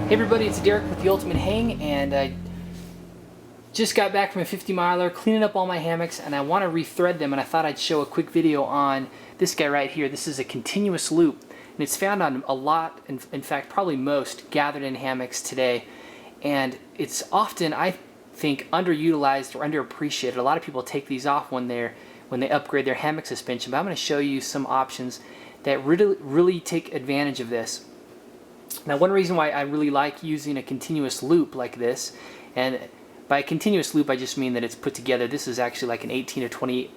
Hey everybody, it's Derek with The Ultimate Hang, and I just got back from a 50 miler cleaning up all my hammocks, and I want to rethread them, and I thought I'd show a quick video on this guy right here. This is a continuous loop, and it's found on a lot, in fact probably most, gathered in hammocks today, and it's often, I think, underutilized or underappreciated. A lot of people take these off when they upgrade their hammock suspension, but I'm going to show you some options that really take advantage of this. Now, one reason why I really like using a continuous loop like this, and by a continuous loop I just mean that it's put together. This is actually like an 18 or 20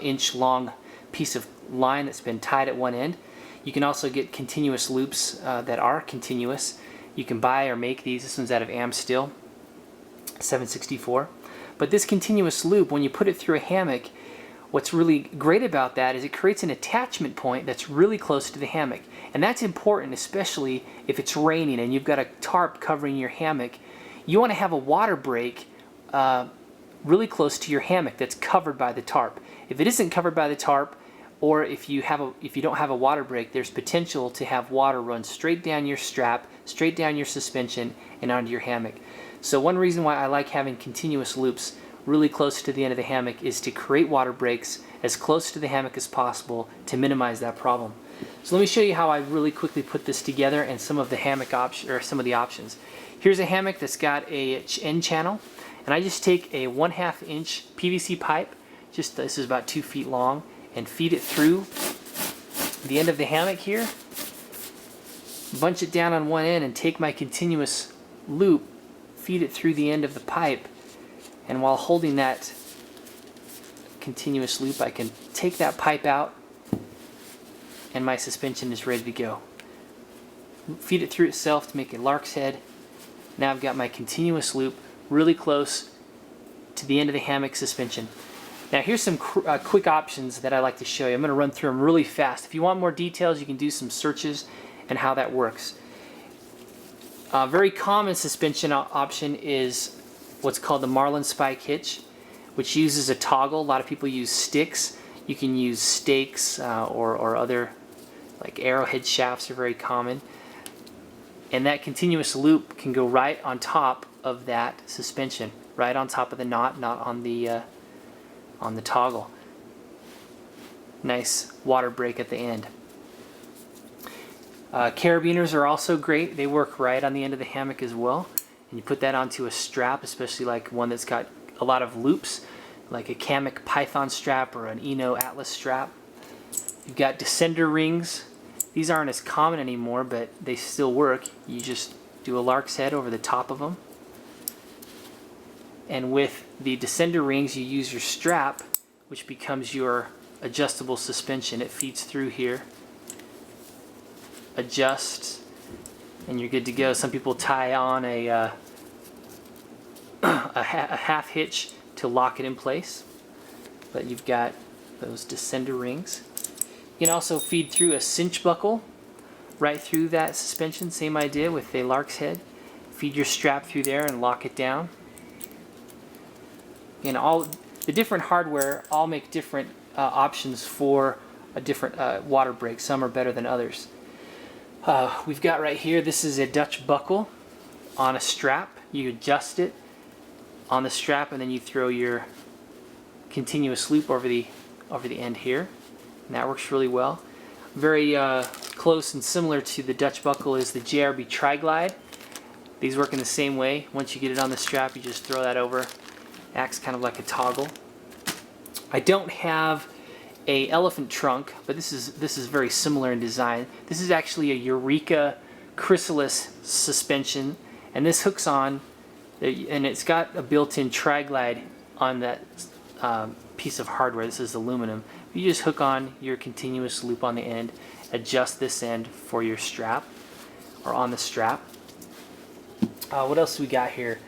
inch long piece of line that's been tied at one end. You can also get continuous loops that are continuous. You can buy or make these. This one's out of Amsteel 764. But this continuous loop, when you put it through a hammock, what's really great about that is it creates an attachment point that's really close to the hammock. And that's important, especially if it's raining and you've got a tarp covering your hammock. You want to have a water break really close to your hammock that's covered by the tarp. If it isn't covered by the tarp, or if you don't have a water break, there's potential to have water run straight down your strap, straight down your suspension, and onto your hammock. So one reason why I like having continuous loops really close to the end of the hammock is to create water breaks as close to the hammock as possible to minimize that problem. So let me show you how I really quickly put this together and some of the hammock options. Here's a hammock that's got a end channel, and I just take a 1/2 inch PVC pipe, this is about 2 feet long, and feed it through the end of the hammock here, bunch it down on one end, and take my continuous loop, feed it through the end of the pipe, and while holding that continuous loop I can take that pipe out and my suspension is ready to go. Feed it through itself to make a lark's head. Now I've got my continuous loop really close to the end of the hammock suspension. Now here's some quick options that I like to show you. I'm going to run through them really fast. If you want more details, you can do some searches and how that works. A very common suspension option is what's called the Marlin Spike hitch, which uses a toggle. A lot of people use sticks. You can use stakes or other, like arrowhead shafts are very common. And that continuous loop can go right on top of that suspension, right on top of the knot, not on the toggle. Nice water break at the end. Carabiners are also great. They work right on the end of the hammock as well. And you put that onto a strap, especially like one that's got a lot of loops, like a Kamek Python strap or an Eno Atlas strap. You've got descender rings. These aren't as common anymore, but they still work. You just do a lark's head over the top of them. And with the descender rings, you use your strap, which becomes your adjustable suspension. It feeds through here, adjusts, and you're good to go. Some people tie on a half hitch to lock it in place, but you've got those descender rings. You can also feed through a cinch buckle right through that suspension, same idea with a lark's head. Feed your strap through there and lock it down. And all the different hardware all make different options for a different water break. Some are better than others. We've got right here, this is a Dutch buckle on a strap. You adjust it on the strap and then you throw your continuous loop over the end here, and that works really well. Very close and similar to the Dutch buckle is the JRB Tri-Glide. These work in the same way. Once you get it on the strap, you just throw that over. Acts kind of like a toggle. I don't have a elephant trunk, but this is very similar in design. This is actually a Eureka Chrysalis suspension, and this hooks on, and it's got a built-in Tri-Glide on that piece of hardware. This is aluminum. You just hook on your continuous loop on the end, adjust this end for your strap, or on the strap. What else do we got here?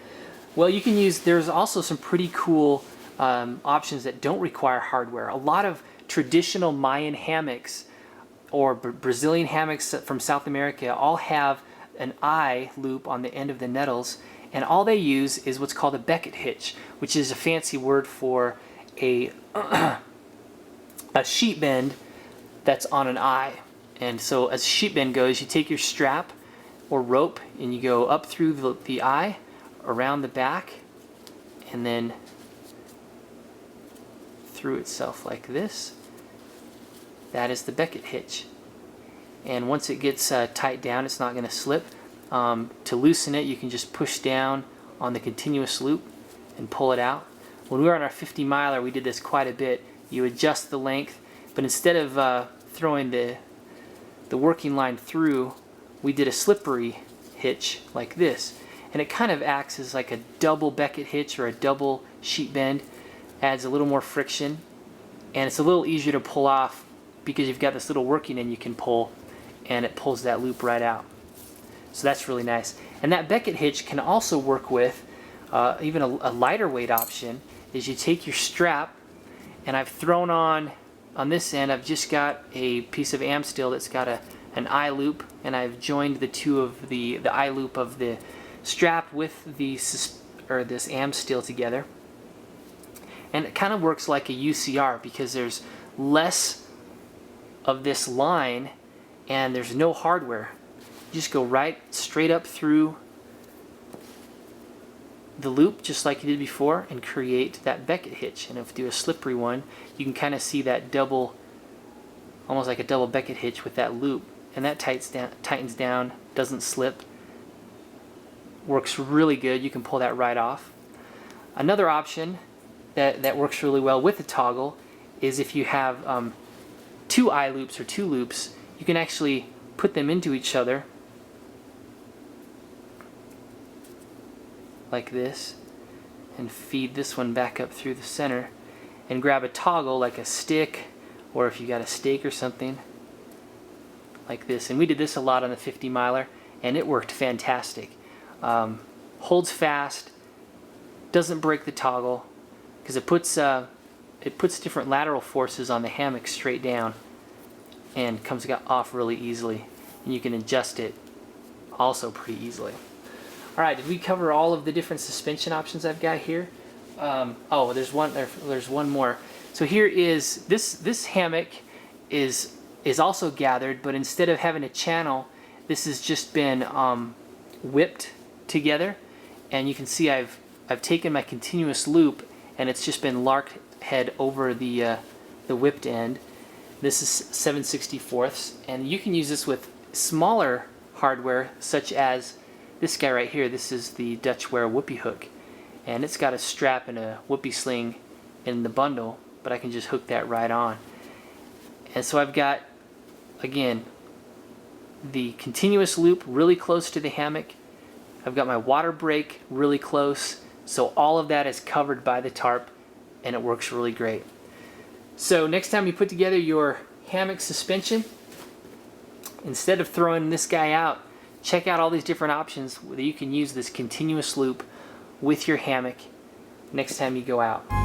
Well, you can use, there's also some pretty cool options that don't require hardware. A lot of traditional Mayan hammocks or Brazilian hammocks from South America all have an eye loop on the end of the nettles, and all they use is what's called a Beckett hitch, which is a fancy word for a sheet bend that's on an eye. And so as sheet bend goes, you take your strap, or rope, and you go up through the eye, around the back, and then through itself like this. That is the Beckett hitch. And once it gets tight down, it's not going to slip. To loosen it, you can just push down on the continuous loop and pull it out. When we were on our 50 miler, we did this quite a bit. You adjust the length, but instead of throwing the working line through, we did a slippery hitch like this. And it kind of acts as like a double Beckett hitch or a double sheet bend. Adds a little more friction, and it's a little easier to pull off because you've got this little working end you can pull, and it pulls that loop right out. So that's really nice. And that Beckett hitch can also work with even a lighter weight option. Is you take your strap, and I've thrown on this end, I've just got a piece of Amsteel that's got an eye loop, and I've joined the two of the eye loop of the strap with this Amsteel together. And it kind of works like a UCR because there's less of this line and there's no hardware. You just go right straight up through the loop just like you did before and create that Beckett hitch. And if you do a slippery one, you can kind of see that double, almost like a double Beckett hitch with that loop. And that tightens down, doesn't slip. Works really good. You can pull that right off. Another option that works really well with the toggle is if you have two eye loops or two loops, you can actually put them into each other like this and feed this one back up through the center and grab a toggle like a stick, or if you got a stake or something like this. And we did this a lot on the 50 miler and it worked fantastic. Holds fast, doesn't break the toggle, because it puts different lateral forces on the hammock straight down and comes off really easily, and you can adjust it also pretty easily. Alright, did we cover all of the different suspension options I've got here? Oh, there's one more. So here is this hammock is also gathered, but instead of having a channel, this has just been whipped together, and you can see I've taken my continuous loop and it's just been lark head over the whipped end. This is 7/64, and you can use this with smaller hardware such as this guy right here. This is the Dutchware whoopee hook, and it's got a strap and a whoopee sling in the bundle, but I can just hook that right on. And so I've got, again, the continuous loop really close to the hammock. I've got my water break really close, so all of that is covered by the tarp, and it works really great. So next time you put together your hammock suspension, instead of throwing this guy out, check out all these different options that you can use this continuous loop with your hammock next time you go out.